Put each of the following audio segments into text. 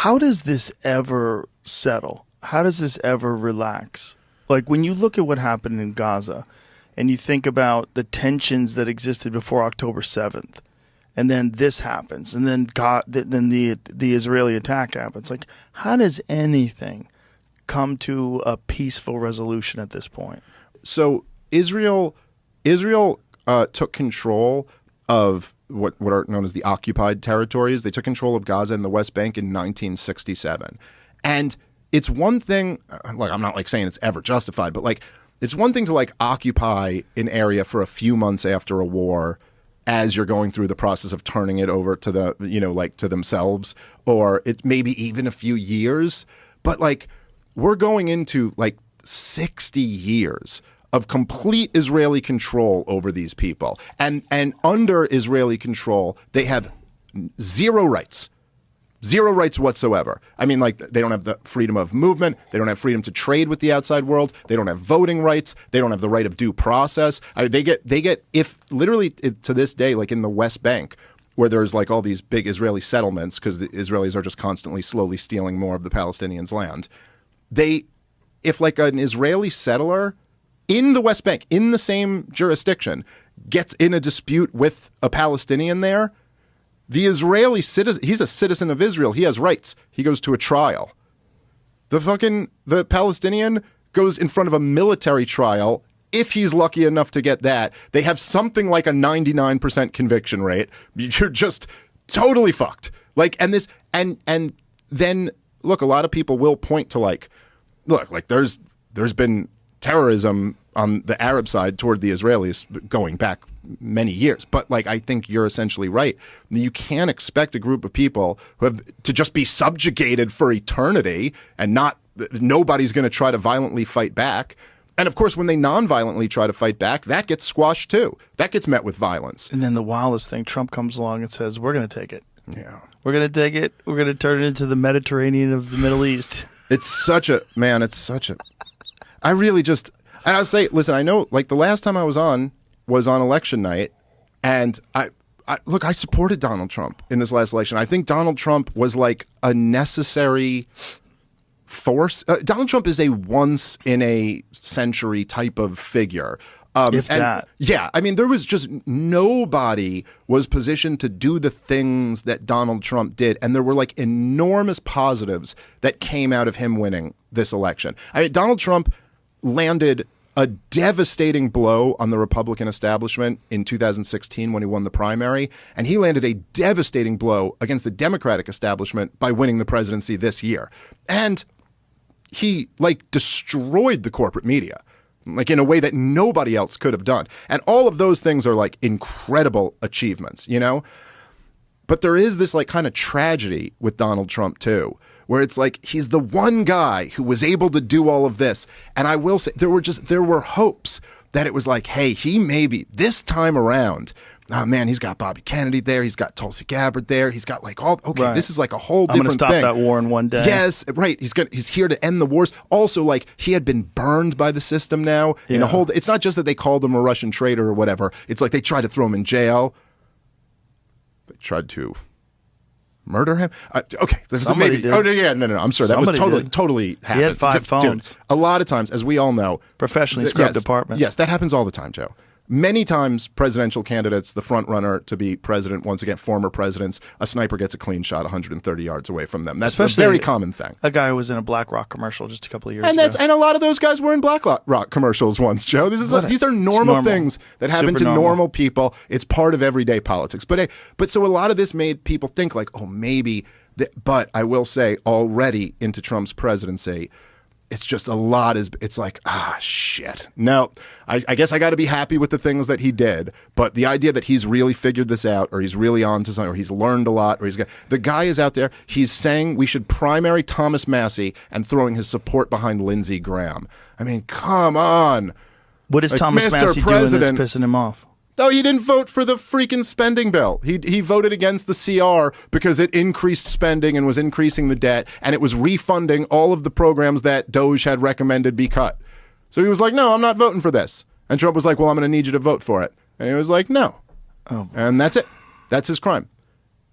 how does this ever settle? How does this ever relax? Like when you look at what happened in Gaza and you think about the tensions that existed before October 7th, and then this happens, and then the Israeli attack happens. Like, how does anything come to a peaceful resolution at this point? So Israel took control of what are known as the occupied territories. They took control of Gaza and the West Bank in 1967. And it's one thing, like, I'm not like saying it's ever justified, but like, it's one thing to like occupy an area for a few months after a war as you're going through the process of turning it over to the, like to themselves, or it maybe even a few years. But like, we're going into like 60 years of complete Israeli control over these people. And under Israeli control, they have zero rights. Zero rights whatsoever. I mean, like, they don't have the freedom of movement. They don't have freedom to trade with the outside world. They don't have voting rights. They don't have the right of due process. They get, if literally to this day, like in the West Bank, where there's like all these big Israeli settlements, because the Israelis are just constantly slowly stealing more of the Palestinians' land. If like an Israeli settler in the West Bank, in the same jurisdiction, gets in a dispute with a Palestinian there, the Israeli citizen, he's a citizen of Israel. He has rights. He goes to a trial. The Palestinian goes in front of a military trial. If he's lucky enough to get that, they have something like a 99% conviction rate. You're just totally fucked. Like, and then look, a lot of people will point to like there's been terrorism on the Arab side toward the Israelis going back many years. But like, I think you're essentially right. You can't expect a group of people who have to just be subjugated for eternity and nobody's going to try to violently fight back. And of course, when they non-violently try to fight back, that gets squashed too. That gets met with violence. And then the wildest thing, Trump comes along and says, we're going to take it. Yeah. We're going to take it. We're going to turn it into the Mediterranean of the Middle East. I really just, and I'll say, listen, I know like the last time I was on election night, and I supported Donald Trump in this last election. I think Donald Trump was like a necessary force. Donald Trump is a once in a century type of figure. If that. Yeah. I mean, there was just nobody was positioned to do the things that Donald Trump did. And there were like enormous positives that came out of him winning this election. I mean, Donald Trump landed a devastating blow on the Republican establishment in 2016 when he won the primary. And he landed a devastating blow against the Democratic establishment by winning the presidency this year. And he like destroyed the corporate media, like in a way that nobody else could have done. And all of those things are like incredible achievements, But there is this like kind of tragedy with Donald Trump too, where it's like he's the one guy who was able to do all of this. And I will say there were hopes that it was like, hey, he maybe this time around, oh man, he's got Bobby Kennedy there, he's got Tulsi Gabbard there, he's got like right. This is like a whole different thing. I'm going to stop that war in one day. Yes, right. He's here to end the wars. Also, like he had been burned by the system now in a whole. It's not just that they called him a Russian traitor or whatever. It's like they tried to throw him in jail. They tried to murder him. Okay, this Somebody is maybe. did. Oh no, yeah, no. I'm sorry. Somebody that was did. totally happened. He had 5 phones. Dude, a lot of times, as we all know, professionally scrubbed department. Yes, that happens all the time, Joe. Many times, presidential candidates, the front runner to be president, once again, former presidents, a sniper gets a clean shot 130 yards away from them. That's Especially a very common thing. A guy who was in a BlackRock commercial just a couple of years ago. And a lot of those guys were in BlackRock commercials once, Joe. These are normal things that happen to normal people. It's part of everyday politics. But so a lot of this made people think like, oh, maybe. But I will say, already into Trump's presidency, it's just a lot. It's like, shit. No, I guess I got to be happy with the things that he did. But the idea that he's really figured this out, or he's really on to something, or he's learned a lot, or the guy is out there. He's saying we should primary Thomas Massie and throwing his support behind Lindsey Graham. I mean, come on. What is Thomas Massie doing that's pissing him off? No, he didn't vote for the freaking spending bill. He voted against the CR because it increased spending and was increasing the debt, and it was refunding all of the programs that Doge had recommended be cut. So he was like, no, I'm not voting for this. And Trump was like, well, I'm going to need you to vote for it. And he was like, no. Oh. And that's it. That's his crime.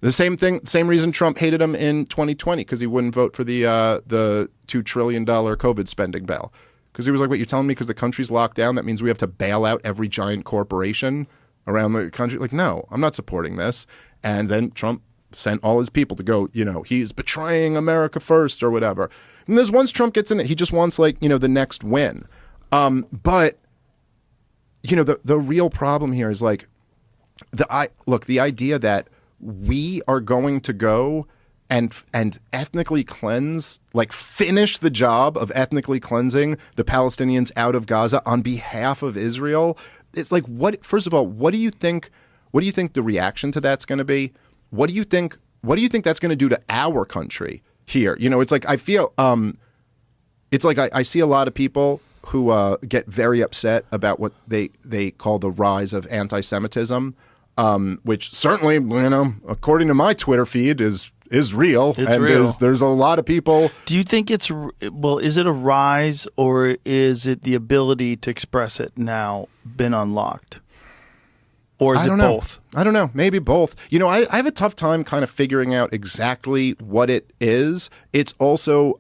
The same thing, same reason Trump hated him in 2020, because he wouldn't vote for the $2 trillion COVID spending bill. Because he was like, wait, you're telling me because the country's locked down, that means we have to bail out every giant corporation around the country? Like, no, I'm not supporting this. And then Trump sent all his people to go, he's betraying America first or whatever. And there's once Trump gets in it, he just wants the next win. But the real problem here is the idea that we are going to go and ethnically cleanse, finish the job of ethnically cleansing the Palestinians out of Gaza on behalf of Israel. It's like, first of all, what do you think the reaction to that's going to be? What do you think that's going to do to our country here? It's like, I feel, it's like I see a lot of people who get very upset about what they call the rise of anti-Semitism, which certainly, according to my Twitter feed, is real. It's real. There's a lot of people. Do you think is it a rise, or is it the ability to express it now been unlocked? Or is it both? I don't know. Maybe both. I have a tough time kind of figuring out exactly what it is. It's also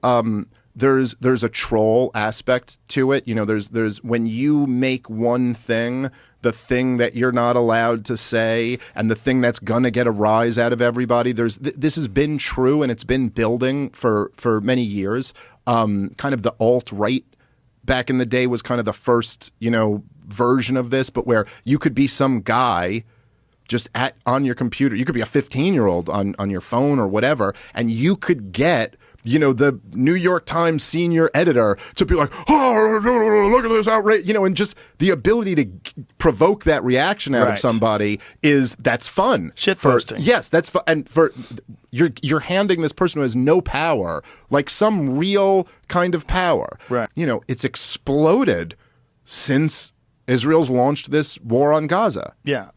there's a troll aspect to it. There's when you make one thing the thing that you're not allowed to say, and the thing that's gonna get a rise out of everybody. This has been true, and it's been building for many years. Kind of the alt-right back in the day was kind of the first version of this, but where you could be some guy just on your computer. You could be a 15-year-old on your phone or whatever, and you could get the New York Times senior editor to be like, oh, look at this outrage, and just the ability to provoke that reaction out of somebody that's fun. Shitposting. Yes, that's fun. And you're handing this person who has no power, some real kind of power. Right. It's exploded since Israel's launched this war on Gaza. Yeah.